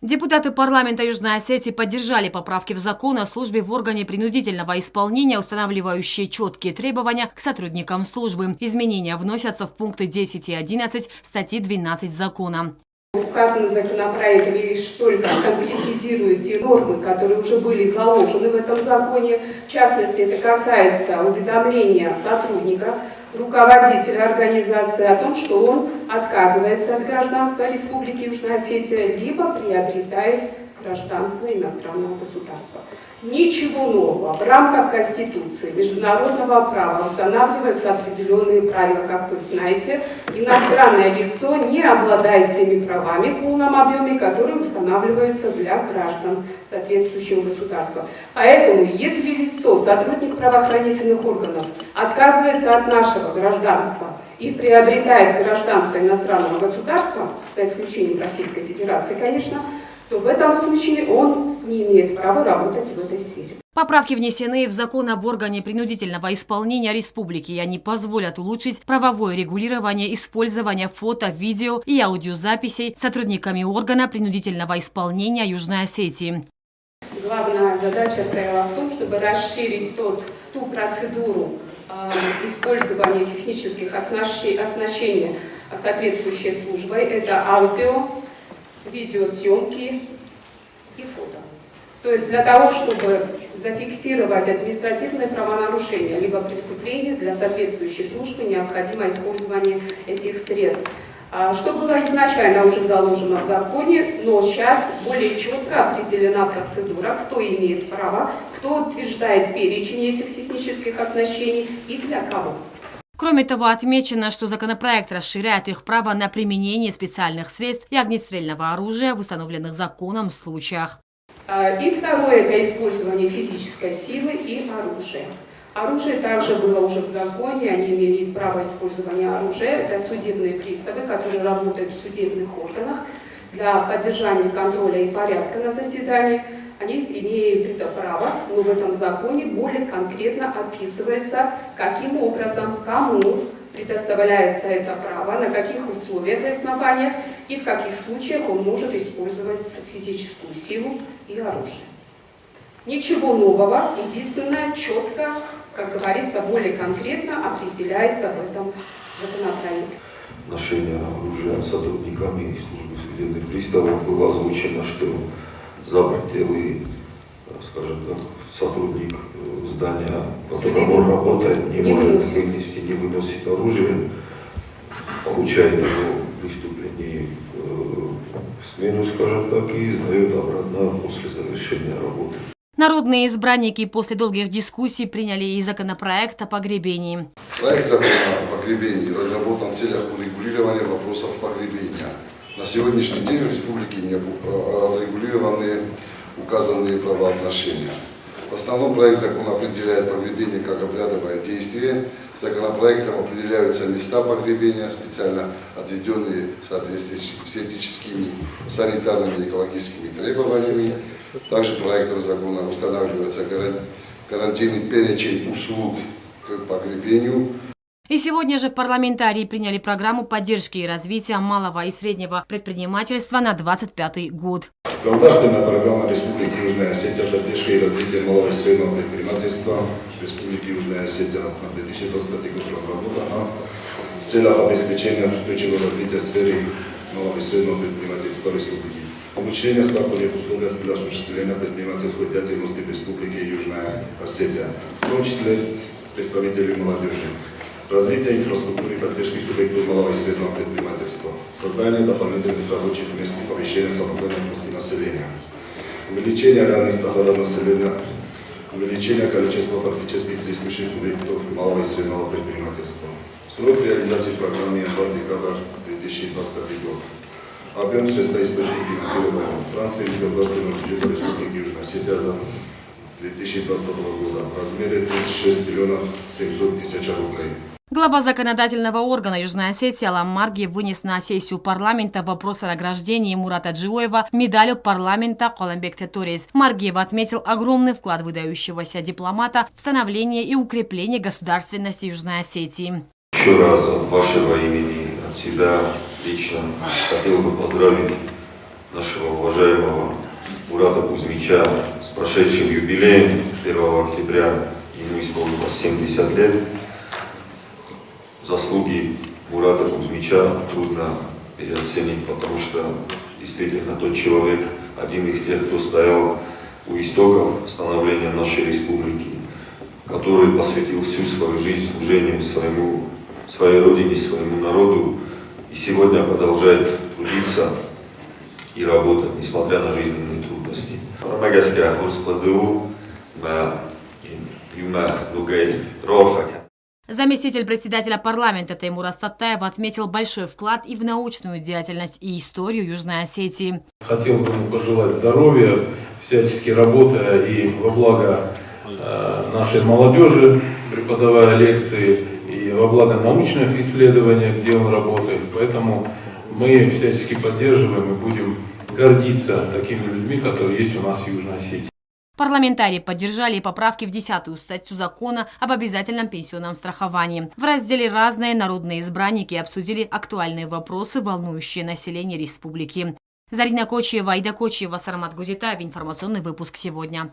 Депутаты парламента Южной Осетии поддержали поправки в закон о службе в органе принудительного исполнения, устанавливающие четкие требования к сотрудникам службы. Изменения вносятся в пункты 10 и 11 статьи 12 закона. Указанный законопроект лишь только конкретизирует те нормы, которые уже были заложены в этом законе. В частности, это касается уведомления сотрудника, руководителя организации о том, что он отказывается от гражданства Республики Южная Осетия, либо приобретает гражданство иностранного государства. Ничего нового. В рамках Конституции, международного права устанавливаются определенные правила. Как вы знаете, иностранное лицо не обладает теми правами в полном объеме, которые устанавливаются для граждан соответствующего государства. Поэтому, если лицо, сотрудник правоохранительных органов, отказывается от нашего гражданства и приобретает гражданство иностранного государства, за исключением Российской Федерации, конечно, то в этом случае он не имеет права работать в этой сфере. Поправки внесены в закон об органе принудительного исполнения республики, и они позволят улучшить правовое регулирование использования фото, видео и аудиозаписей сотрудниками органа принудительного исполнения Южной Осетии. Главная задача стояла в том, чтобы расширить ту процедуру использования технических оснащений соответствующей службой. Это аудио, видеосъемки и фото. То есть для того, чтобы зафиксировать административные правонарушения либо преступления, для соответствующей службы необходимо использование этих средств. Что было изначально уже заложено в законе, но сейчас более четко определена процедура, кто имеет право, кто утверждает перечень этих технических оснащений и для кого. Кроме того, отмечено, что законопроект расширяет их право на применение специальных средств и огнестрельного оружия в установленных законом случаях. И второе – это использование физической силы и оружия. Оружие также было уже в законе, они имеют право использования оружия. Это судебные приставы, которые работают в судебных органах для поддержания контроля и порядка на заседании. Они имеют это право, но в этом законе более конкретно описывается, каким образом, кому предоставляется это право, на каких условиях и основаниях, и в каких случаях он может использовать физическую силу и оружие. Ничего нового, единственное, четко, как говорится, более конкретно определяется в этом законопроекте. Ношение оружия сотрудниками службы судебных приставов было озвучено, что за пределы, скажем так, сотрудник здания, в котором он работает, не может вынести, не выносит оружие, получает его преступление в смену, скажем так, и сдает обратно после завершения работы. Народные избранники после долгих дискуссий приняли и законопроект о погребении. Проект закона о погребении разработан в целях урегулирования вопросов погребения. На сегодняшний день в республике не отрегулированы указанные правоотношения. В основном проект закона определяет погребение как обрядовое действие. Законопроектом определяются места погребения, специально отведенные в соответствии с этическими, санитарными и экологическими требованиями. Также проектом закона устанавливается карантинный перечень услуг к погребению. И сегодня же парламентарии приняли программу поддержки и развития малого и среднего предпринимательства на 2025 год. Государственная программа Республики Южная Осетия поддержка и развитие малого и среднего предпринимательства Республики Южная Осетия на 2025 год разработана в целях обеспечения устойчивого развития сферы малого и среднего предпринимательства Республики. Обучение стартовых условиях для осуществления предпринимательской деятельности в Республике Южная Осетия, в том числе представителей молодежи. Развитие инфраструктуры и поддержки субъектов малого и среднего предпринимательства. Создание дополнительных рабочих мест и повышение свободной нагрузки населения. Увеличение реальных доходов населения. Увеличение количества фактических действующих субъектов малого и среднего предпринимательства. Срок реализации программы январь-декабрь 2025 год. Объем средств и источник финансирования. Трансфер государственного бюджета Республики Южная Осетия за 2022 года в размере 36 миллионов 700 тысяч рублей. Глава законодательного органа Южной Осетии Алам Марги вынес на сессию парламента вопрос о награждении Мурата Джиоева медалью парламента Коломбек Теторис. Маргиев отметил огромный вклад выдающегося дипломата в становление и укрепление государственности Южной Осетии. Еще раз от вашего имени, от себя лично хотел бы поздравить нашего уважаемого Мурата Кузьмича с прошедшим юбилеем. 1 октября ему исполнилось 70 лет. Заслуги Мурата Кузьмича трудно переоценить, потому что действительно тот человек, один из тех, кто стоял у истоков становления нашей республики, который посвятил всю свою жизнь служению своей родине, своему народу, и сегодня продолжает трудиться и работать, несмотря на жизненные трудности. Заместитель председателя парламента Теймур Астатаев отметил большой вклад и в научную деятельность, и историю Южной Осетии. Хотел бы ему пожелать здоровья, всячески работая и во благо нашей молодежи, преподавая лекции, и во благо научных исследований, где он работает. Поэтому мы всячески поддерживаем и будем гордиться такими людьми, которые есть у нас в Южной Осетии. Парламентарии поддержали поправки в 10-ю статью закона об обязательном пенсионном страховании. В разделе «Разные» народные избранники обсудили актуальные вопросы, волнующие население республики. Зарина Кочиева, Айда Кочиева, Сарамат Гузитаев. Информационный выпуск сегодня.